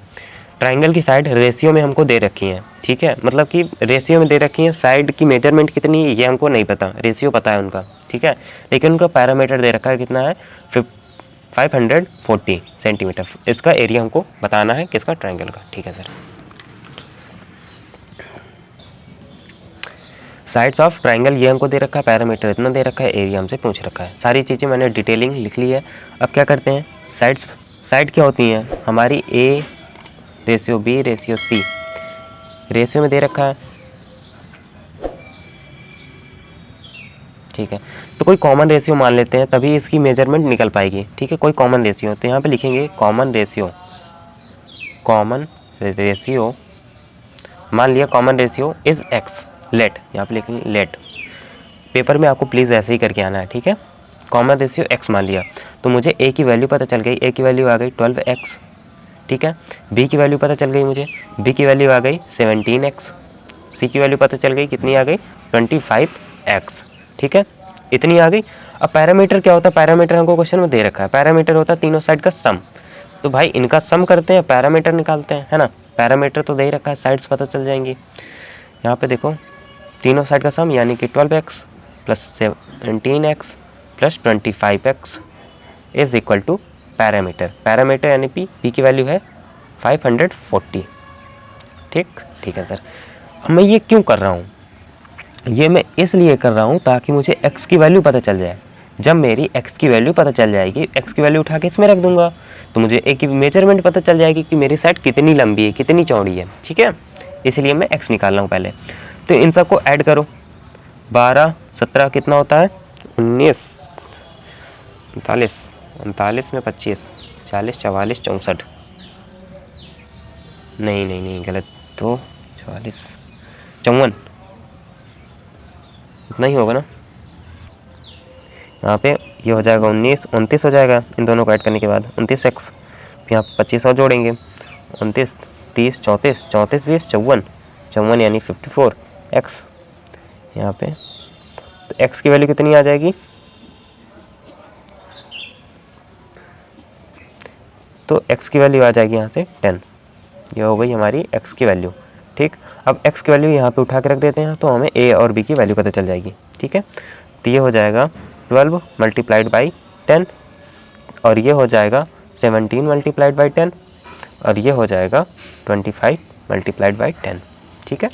triangle की साइड रेशियो में हमको दे रखी हैं, ठीक है, मतलब कि रेशियो में दे रखी है, साइड की मेजरमेंट कितनी है ये हमको नहीं पता, रेशियो पता है उनका, ठीक है, लेकिन उनका पैरामीटर दे रखा है कितना है 540 सेंटीमीटर। इसका एरिया हमको बताना है किसका, ट्राइंगल का, ठीक है सर। साइड्स ऑफ ट्राइंगल ये हमको दे रखा है, पैरामीटर इतना दे रखा है, एरिया हमसे पूछ रखा है। सारी चीज़ें मैंने डिटेलिंग लिख ली है। अब क्या करते हैं, साइड क्या होती हैं हमारी A ratio B ratio C, ratio में दे रखा है, ठीक है, तो कोई कॉमन रेशियो मान लेते हैं तभी इसकी मेजरमेंट निकल पाएगी, ठीक है, कोई कॉमन रेशियो, तो यहाँ पे लिखेंगे कॉमन रेशियो, मान लिया common ratio is x, let, यहाँ पे लिखेंगे लेट, पेपर में आपको प्लीज़ ऐसे ही करके आना है, ठीक है। कॉमन रेशियो एक्स मान लिया, तो मुझे ए की वैल्यू पता चल गई, ए की वैल्यू आ गई 12x, ठीक है, बी की वैल्यू पता चल गई मुझे, बी की वैल्यू आ गई 17x, सी की वैल्यू पता चल गई कितनी आ गई 25x, ठीक है, इतनी आ गई। अब पैरामीटर क्या होता है, पैरामीटर हमको क्वेश्चन में दे रखा है, पैरामीटर होता है तीनों साइड का सम, तो भाई इनका सम करते हैं, पैरामीटर निकालते हैं, है ना, पैरामीटर तो दे ही रखा है, साइड्स पता चल जाएंगी। यहाँ पे देखो तीनों साइड का सम यानी कि 12x plus 17x plus 25x is equal to perimeter यानी पी की वैल्यू है 540, ठीक है सर। मैं ये क्यों कर रहा हूँ, ये मैं इसलिए कर रहा हूँ ताकि मुझे x की वैल्यू पता चल जाए। जब मेरी x की वैल्यू पता चल जाएगी, x की वैल्यू उठा के इसमें रख दूंगा, तो मुझे a की मेजरमेंट पता चल जाएगी कि मेरी साइड कितनी लंबी है कितनी चौड़ी है, ठीक है, इसलिए मैं x निकाल रहा हूँ पहले। तो इन सबको ऐड करो, 12 17 कितना होता है 19, 39 में 25, 40 44 64, नहीं गलत, तो 44 54 इतना ही होगा ना। यहाँ पे ये हो जाएगा 19 29 हो जाएगा इन दोनों को ऐड करने के बाद 29x, फिर यहाँ पर 25 और जोड़ेंगे 29 30 34 34 20 54 यानी 54x, यहाँ पे तो x की वैल्यू कितनी आ जाएगी, तो x की वैल्यू आ जाएगी यहाँ से 10, ये हो गई हमारी x की वैल्यू, ठीक। अब x की वैल्यू यहाँ पे उठा के रख देते हैं तो हमें a और b की वैल्यू पता चल जाएगी, ठीक है। तो ये हो जाएगा 12 मल्टीप्लाइड बाई 10 और ये हो जाएगा 17 मल्टीप्लाइड बाई 10 और ये हो जाएगा 25 मल्टीप्लाइड बाई 10, ठीक है।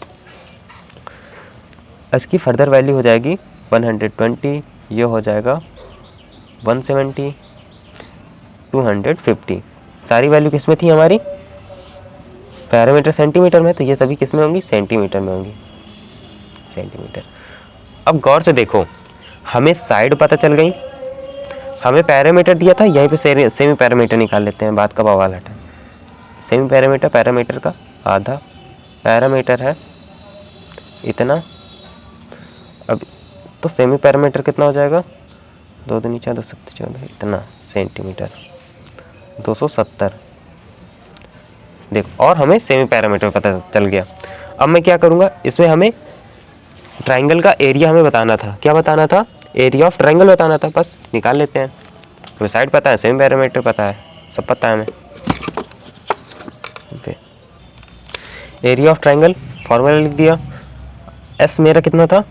इसकी फर्दर वैल्यू हो जाएगी 120, ये हो जाएगा 170 250। सारी वैल्यू किस में थी हमारी, पैरामीटर सेंटीमीटर में, तो ये सभी किस में होंगी सेंटीमीटर में होंगी, सेंटीमीटर। अब गौर से देखो, हमें साइड पता चल गई, हमें पैरामीटर दिया था, यहीं पे सेमी पैरामीटर निकाल लेते हैं, बात का बवाल हटा। सेमी पैरामीटर, पैरामीटर का आधा, पैरामीटर है इतना, अब तो सेमी पैरामीटर कितना हो जाएगा 2 दूनी 4 2 7 14, इतना सेंटीमीटर, 270। देखो, और हमें सेमी पैरामीटर पता चल गया। अब मैं क्या करूँगा, इसमें हमें ट्राइंगल का एरिया हमें बताना था। क्या बताना था? एरिया ऑफ ट्राइंगल बताना था। बस निकाल लेते हैं। हमें साइड पता है, सेमी पैरामीटर पता है, सब पता है हमें। एरिया ऑफ ट्राइंगल फॉर्मूला लिख दिया। एस मेरा कितना था?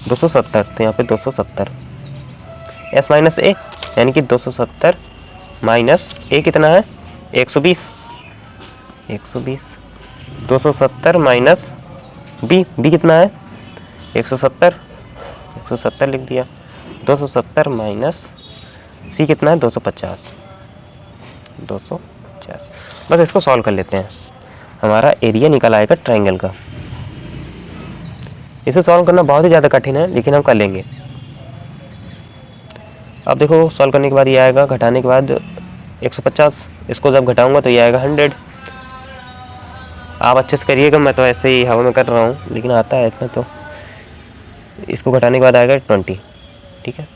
270, तो यहाँ पे 270 एस माइनस ए, यानी कि 270 माइनस ए कितना है? 120। 270 माइनस बी कितना है? 170 लिख दिया। 270 माइनस सी कितना है? 250। बस इसको सॉल्व कर लेते हैं, हमारा एरिया निकल आएगा ट्राइंगल का। इसे सॉल्व करना बहुत ही ज़्यादा कठिन है, लेकिन हम कर लेंगे। अब देखो, सॉल्व करने के बाद ये आएगा, घटाने के बाद 150, इसको जब घटाऊंगा तो ये आएगा 100। आप अच्छे से करिएगा, मैं तो ऐसे ही हवा में कर रहा हूँ, लेकिन आता है इतना। तो इसको घटाने के बाद आएगा 20। ठीक है,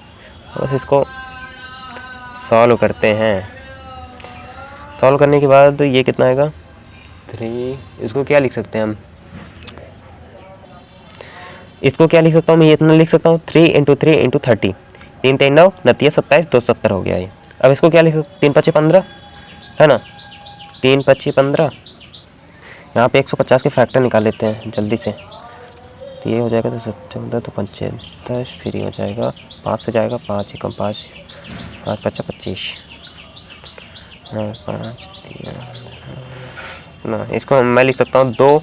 बस इसको सॉल्व करते हैं। सॉल्व करने के बाद ये कितना आएगा? 3। इसको क्या लिख सकते हैं हम? इसको क्या लिख सकता हूँ मैं? ये इतना लिख सकता हूँ, 3 × 3 × 30, 3 3 9 29 27 270 हो गया ये। अब इसको क्या लिख सकते? 3 5 15 है ना? 3 5 15। यहाँ पे 150 के फैक्टर निकाल लेते हैं जल्दी से। तो ये हो जाएगा 214, तो 25, फिर ये हो जाएगा 5 से जाएगा, 5 एकम 5, 5 5 25, 5 ना। इसको मैं लिख सकता हूँ 2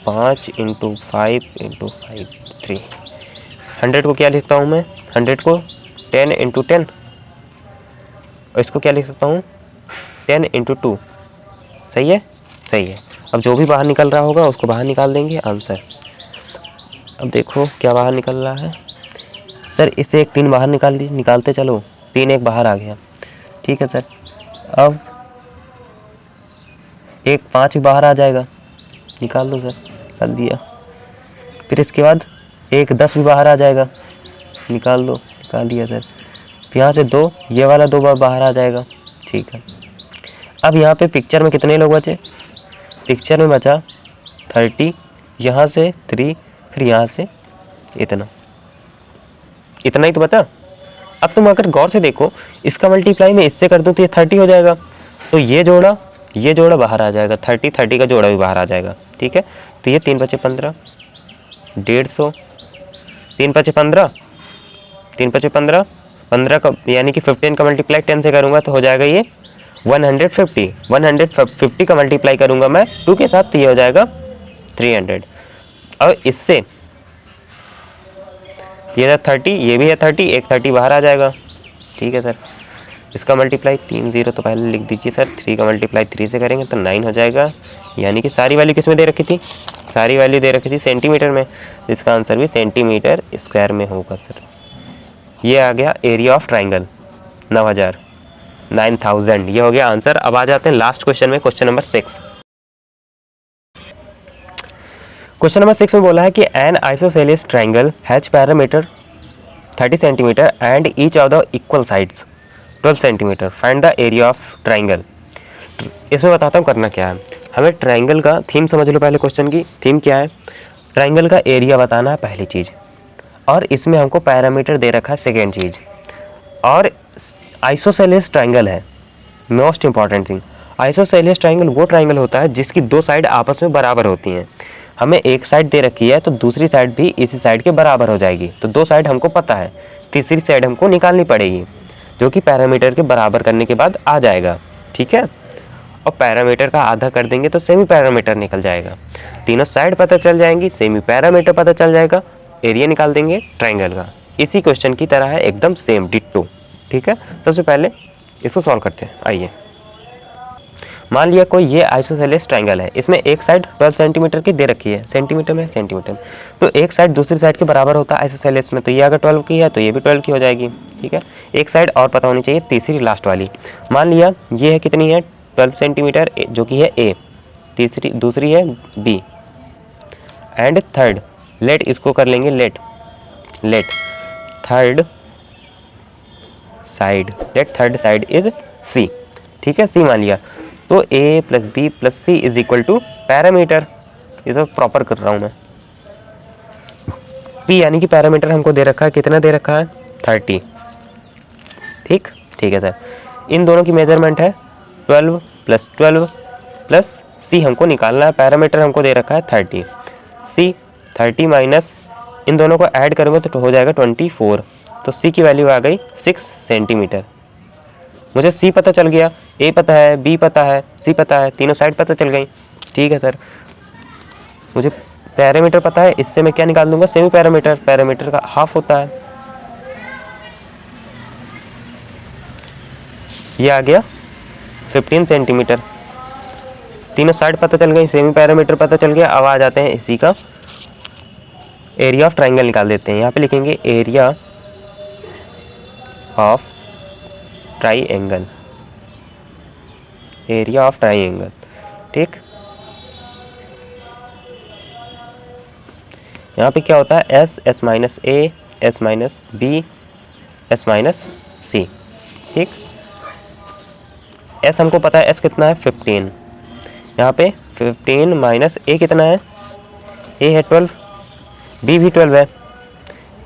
5 × 5 × 5 3। 100 को क्या लिखता हूँ मैं? 100 को 10 × 10, और इसको क्या लिख सकता हूँ? 10 × 2। सही है, सही है। अब जो भी बाहर निकल रहा होगा उसको बाहर निकाल देंगे, आंसर। अब देखो क्या बाहर निकल रहा है। सर इससे एक 3 बाहर निकालते चलो, 3 एक बाहर आ गया। ठीक है सर। अब एक 5 बाहर आ जाएगा, निकाल दो सर, कर दिया। फिर इसके बाद एक 10 भी बाहर आ जाएगा, निकाल दो, निकाल दिया सर। फिर यहाँ से 2, ये वाला 2 बार बाहर आ जाएगा। ठीक है। अब यहाँ पे पिक्चर में कितने लोग बचे? पिक्चर में बचा 30, यहाँ से 3, फिर यहाँ से इतना ही तो बचा। अब तुम अगर गौर से देखो, इसका मल्टीप्लाई मैं इससे कर दूँ तो ये 30 हो जाएगा, तो ये जोड़ा बाहर आ जाएगा, 30 का जोड़ा भी बाहर आ जाएगा। ठीक है, तो ये 3 5 15, 150, 3 5 15, 3 5 15, 15 का यानी कि 15 का मल्टीप्लाई 10 से करूँगा तो हो जाएगा ये 150। 150 का मल्टीप्लाई करूँगा मैं 2 के साथ, तो ये हो जाएगा 300। और इससे ये 30, ये भी है 30, एक 30 बाहर आ जाएगा। ठीक है सर। इसका मल्टीप्लाई 3 0 तो पहले लिख दीजिए सर। 3 का मल्टीप्लाई 3 से करेंगे तो 9 हो जाएगा, यानी कि सारी वैल्यू किस में दे रखी थी? सारी वैल्यू दे रखी थी सेंटीमीटर में, इसका आंसर भी सेंटीमीटर स्क्वायर में होगा सर। ये आ गया एरिया ऑफ ट्राइंगल 9000, ये हो गया आंसर। अब आ जाते हैं लास्ट क्वेश्चन में, क्वेश्चन नंबर 6। क्वेश्चन नंबर 6 में बोला है कि N isosceles triangle has parameter 30 centimetre and each of the equal sides 12 centimetre, find the area of triangle. इसमें बताता हूँ करना क्या है। हमें ट्राइंगल का थीम समझ लो पहले। क्वेश्चन की थीम क्या है? ट्राइंगल का एरिया बताना है पहली चीज़, और इसमें हमको पैरामीटर दे रखा है सेकेंड चीज़, और आइसोसेलेस ट्राइंगल है most important thing. Isosceles triangle वो ट्राइंगल होता है जिसकी 2 साइड आपस में बराबर होती हैं। हमें एक साइड दे रखी है तो दूसरी साइड भी इसी साइड के बराबर हो जाएगी, तो 2 साइड हमको पता है, तीसरी साइड हमको निकालनी पड़ेगी, जो कि पैरामीटर के बराबर करने के बाद आ जाएगा। ठीक है, और पैरामीटर का आधा कर देंगे तो सेमी पैरामीटर निकल जाएगा। तीनों साइड पता चल जाएंगी, सेमी पैरामीटर पता चल जाएगा, एरिया निकाल देंगे ट्राइंगल का। इसी क्वेश्चन की तरह है, एकदम सेम डिट्टो। ठीक है, सबसे पहले इसको सॉल्व करते हैं। आइए, मान लिया कोई ये आइसोसेलेस ट्राइंगल है, इसमें एक साइड 12 सेंटीमीटर की दे रखी है, सेंटीमीटर में सेंटीमीटर, तो एक साइड दूसरी साइड के बराबर होता है आइसोसेलेस में, तो ये अगर 12 की है तो ये भी 12 की हो जाएगी। ठीक है, एक साइड और पता होनी चाहिए, तीसरी लास्ट वाली। मान लिया ये है कितनी है? 12 सेंटीमीटर, जो कि है ए, दूसरी है बी, एंड थर्ड लेट, इसको कर लेंगे let third side, let third side is C. ठीक है, सी मान लिया, तो A plus B plus C is equal to parameter, ये सब प्रॉपर कर रहा हूँ मैं। पी यानी कि पैरामीटर हमको दे रखा है, कितना दे रखा है 30। ठीक है सर, इन दोनों की मेजरमेंट है 12 प्लस 12 प्लस सी हमको निकालना है, पैरामीटर हमको दे रखा है 30, सी 30 माइनस इन दोनों को ऐड करेंगे तो हो जाएगा 24, तो सी की वैल्यू आ गई 6 सेंटीमीटर। मुझे सी पता चल गया, ए पता है, बी पता है, सी पता है, तीनों साइड पता चल गई। ठीक है सर, मुझे पैरामीटर पता है, इससे मैं क्या निकाल दूंगा, सेमी पैरामीटर, पैरामीटर का हाफ होता है। ये आ गया 15 सेंटीमीटर। तीनों साइड पता चल गई, सेमी पैरामीटर पता चल गया। अब आ जाते हैं इसी का एरिया ऑफ ट्राइंगल निकाल देते हैं। यहाँ पे लिखेंगे area of triangle, area of triangle. ठीक, यहाँ पे क्या होता है, S, S minus A, S minus B, S minus C. ठीक, एस हमको पता है, एस कितना है 15, यहाँ पे 15 माइनस ए कितना है, ए है 12, बी भी 12 है,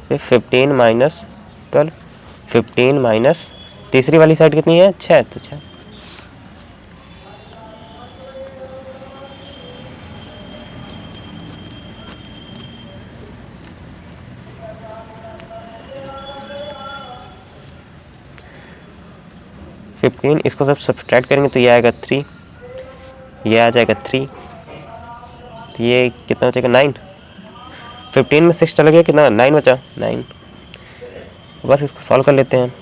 फिर 15 माइनस 12, 15 माइनस तीसरी वाली साइड कितनी है 6, तो 6। इसको सब सब्सट्रैक्ट करेंगे तो ये आएगा 3, ये आ जाएगा 3, तो ये कितना बचेगा 9। 15 में 6 चला गया, कितना 9 बचा, 9। बस इसको सॉल्व कर लेते हैं।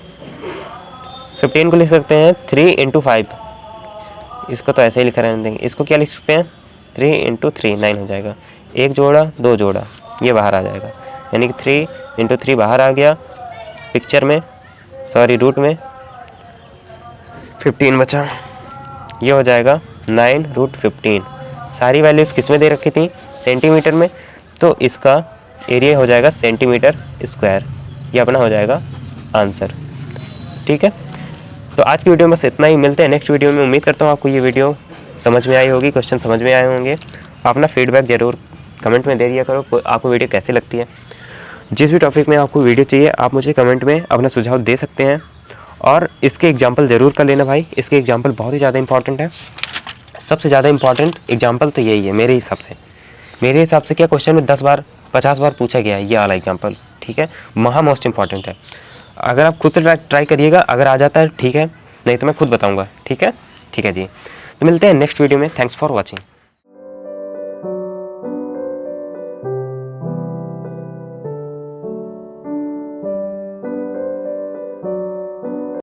15 को लिख सकते हैं 3 इंटू 5, इसको तो ऐसे ही लिखा रहने देंगे। इसको क्या लिख सकते हैं 3 इंटू 3, 9 हो जाएगा। एक जोड़ा, दो जोड़ा, ये बाहर आ जाएगा, यानी कि 3 इंटू 3 बाहर आ गया पिक्चर में, सॉरी रूट में, 15 बचा, ये हो जाएगा 9√15। सारी वैल्यूज़ किस में दे रखी थी, सेंटीमीटर में, तो इसका एरिया हो जाएगा सेंटीमीटर स्क्वायर। ये अपना हो जाएगा आंसर। ठीक है, तो आज की वीडियो में बस इतना ही, मिलते हैं नेक्स्ट वीडियो में। उम्मीद करता हूँ आपको ये वीडियो समझ में आई होगी, क्वेश्चन समझ में आए होंगे। अपना फीडबैक ज़रूर कमेंट में दे दिया करो, आपको वीडियो कैसी लगती है। जिस भी टॉपिक में आपको वीडियो चाहिए आप मुझे कमेंट में अपना सुझाव दे सकते हैं, और इसके एग्जाम्पल ज़रूर कर लेना भाई, इसके एग्जाम्पल बहुत ही ज़्यादा इंपॉर्टेंट है। सबसे ज़्यादा इंपॉर्टेंट एग्जाम्पल तो यही है मेरे हिसाब से। मेरे हिसाब से क्या क्वेश्चन में 10 बार 50 बार पूछा गया है ये वाला एग्जाम्पल। ठीक है, महा मोस्ट इंपॉर्टेंट है। अगर आप खुद से ट्राई करिएगा, अगर आ जाता है ठीक है, नहीं तो मैं खुद बताऊँगा। ठीक है जी, तो मिलते हैं नेक्स्ट वीडियो में। Thanks for watching.